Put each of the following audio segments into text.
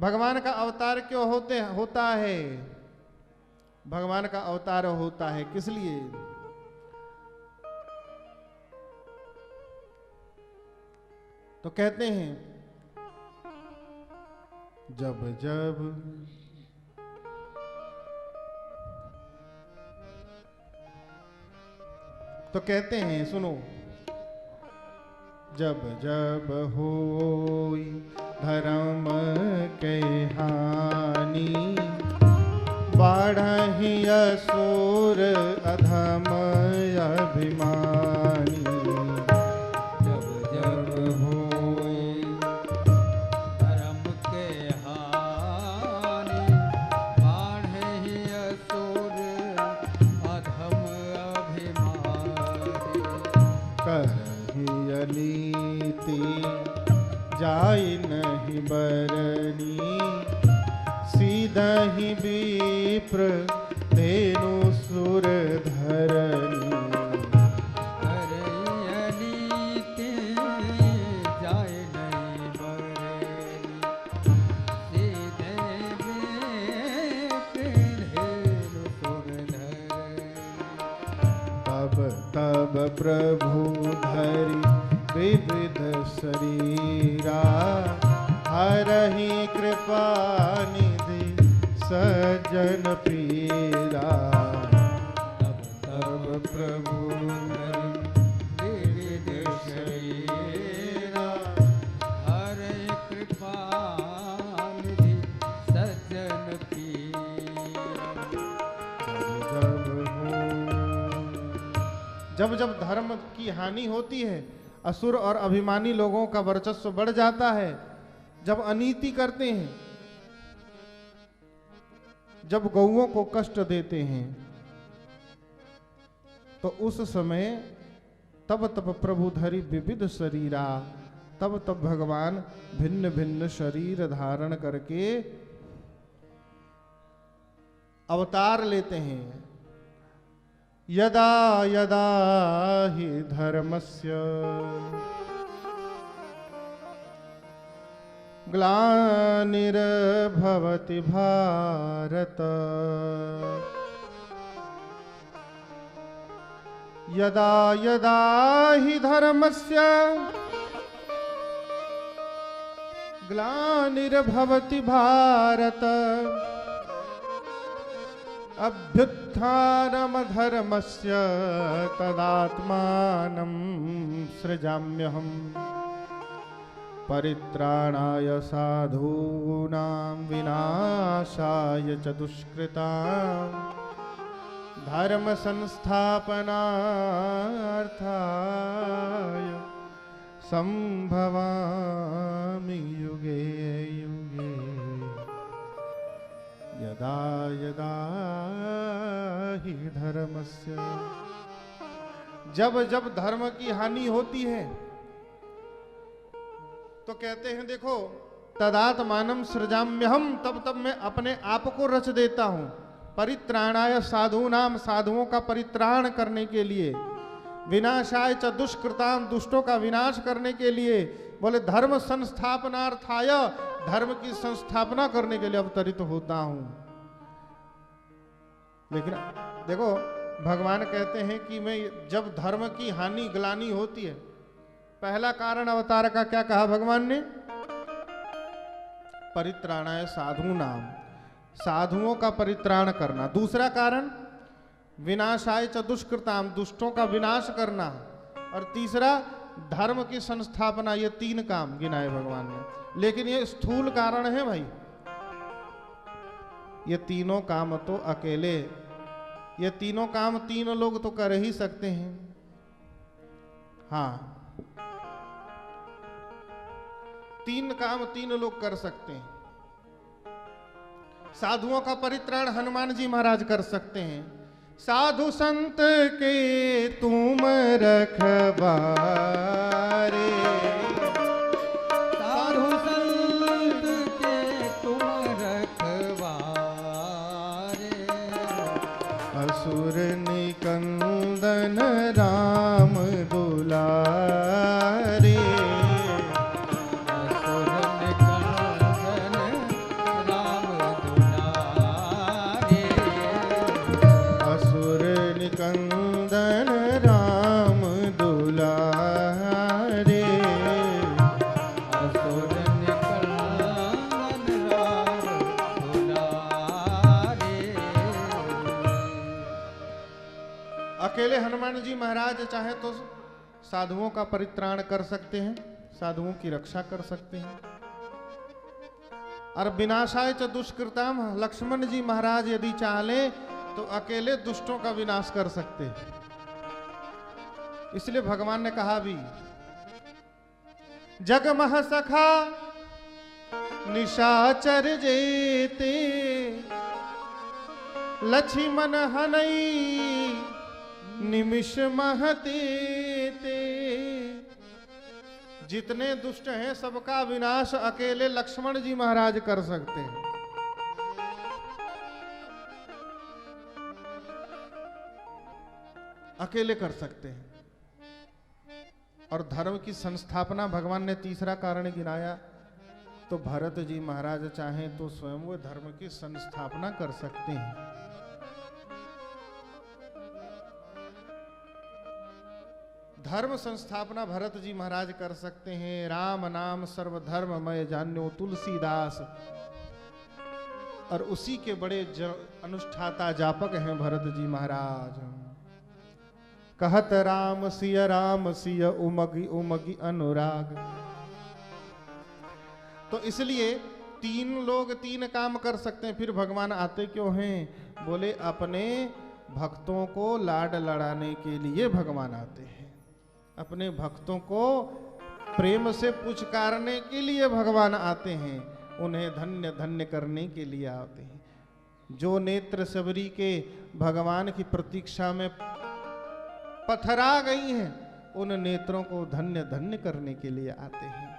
भगवान का अवतार क्यों होता है? भगवान का अवतार होता है किस लिए? तो कहते हैं जब जब तो कहते हैं सुनो, जब जब होई धर्म के हानि, बाढ़हि असुर अधम अभिमानी। जब जब होई धर्म के हानि, बाढ़हि असुर अधम अभिमानी। करहि अनीति जाय नहीं बरनी, सीधहि विप्र धेनु सुर धरनी। करहि अनीति जाय नहीं बरनी, सीधे विप्र धेनु सुर धरनी। तब प्रभु धरि विविध शरीरा, हरहि कृपा निधि सज्जन पीरा। तब प्रभु धरि विविध शरीरा, हरि कृपा निधि सज्जन पीरा। जब जब धर्म की हानि होती है, असुर और अभिमानी लोगों का वर्चस्व बढ़ जाता है, जब अनीति करते हैं, जब गौओं को कष्ट देते हैं, तो उस समय तब तब प्रभु धरि विविध शरीरा, तब तब भगवान भिन्न भिन्न शरीर धारण करके अवतार लेते हैं। यदा यदा हि धर्मस्य ग्लानिर्भवति भारत, यदा यदा हि धर्मस्य ग्लानिर्भवति भारत, अभ्युत्थानमधर्मस्य तदात्मानं सृजाम्यहम्। परित्राणाय साधूनां विनाशाय च दुष्कृतां, धर्म संस्थापनार्थाय संभवामि युगे युगे। यदा यदा हि धर्मस्य, जब जब धर्म की हानि होती है तो कहते हैं देखो, तदात्मानं सृजाम्यहम्, तब तब मैं अपने आप को रच देता हूं। परित्राणाय साधूनाम, साधुओं का परित्राण करने के लिए, विनाशाय च दुष्कृताम, दुष्टों का विनाश करने के लिए, बोले धर्म संस्थापनार्थाय, धर्म की संस्थापना करने के लिए अवतरित होता हूं। लेकिन देखो भगवान कहते हैं कि मैं जब धर्म की हानि ग्लानि होती है, पहला कारण अवतार का क्या कहा भगवान ने? परित्राणाय साधूनाम, साधुओं का परित्राण करना। दूसरा कारण विनाशाय च दुष्कृताम, दुष्टों का विनाश करना। और तीसरा धर्म की संस्थापना। ये तीन काम गिनाए भगवान ने, लेकिन ये स्थूल कारण है भाई। ये तीनों काम तो अकेले, ये तीनों काम तीन लोग तो कर ही सकते हैं। हाँ, तीन काम तीन लोग कर सकते हैं। साधुओं का परित्राण हनुमान जी महाराज कर सकते हैं। साधु संत के तुम रखवारे, साधु संत के तुम रखवारे, असुर निकंदन राम दुलारे, असुर निकंदन अकेले हनुमान जी महाराज चाहे तो साधुओं का परित्राण कर सकते हैं, साधुओं की रक्षा कर सकते हैं। और विनाशाय च दुष्कृताम, लक्ष्मण जी महाराज यदि चाहे तो अकेले दुष्टों का विनाश कर सकते हैं। इसलिए भगवान ने कहा भी, जगमह सखा निशाचर जेते, लक्ष्मण हनई निमिष महते ते। जितने दुष्ट हैं सबका विनाश अकेले लक्ष्मण जी महाराज कर सकते हैं। अकेले कर सकते हैं। और धर्म की संस्थापना भगवान ने तीसरा कारण गिनाया, तो भरत जी महाराज चाहें तो स्वयं वो धर्म की संस्थापना कर सकते हैं। धर्म संस्थापना भरत जी महाराज कर सकते हैं। राम नाम सर्वधर्ममय जान्यो तुलसीदास, और उसी के बड़े अनुष्ठाता जापक हैं भरत जी महाराज। कहत राम सिय उमगी उमगी अनुराग। तो इसलिए तीन लोग तीन काम कर सकते हैं। फिर भगवान आते क्यों हैं? बोले अपने भक्तों को लाड लड़ाने के लिए भगवान आते हैं। अपने भक्तों को प्रेम से पुचकारने के लिए भगवान आते हैं। उन्हें धन्य धन्य करने के लिए आते हैं। जो नेत्र सबरी के भगवान की प्रतीक्षा में पथरा गई हैं, उन नेत्रों को धन्य धन्य करने के लिए आते हैं।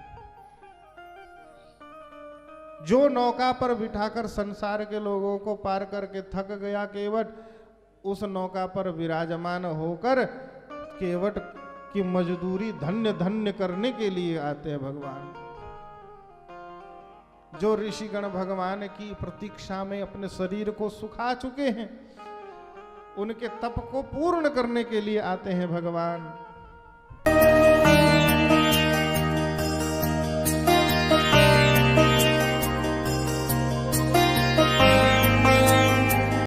जो नौका पर बिठाकर संसार के लोगों को पार करके थक गया केवट, उस नौका पर विराजमान होकर केवट की मजदूरी धन्य धन्य करने के लिए आते हैं भगवान। जो ऋषिगण भगवान की प्रतीक्षा में अपने शरीर को सुखा चुके हैं, उनके तप को पूर्ण करने के लिए आते हैं भगवान।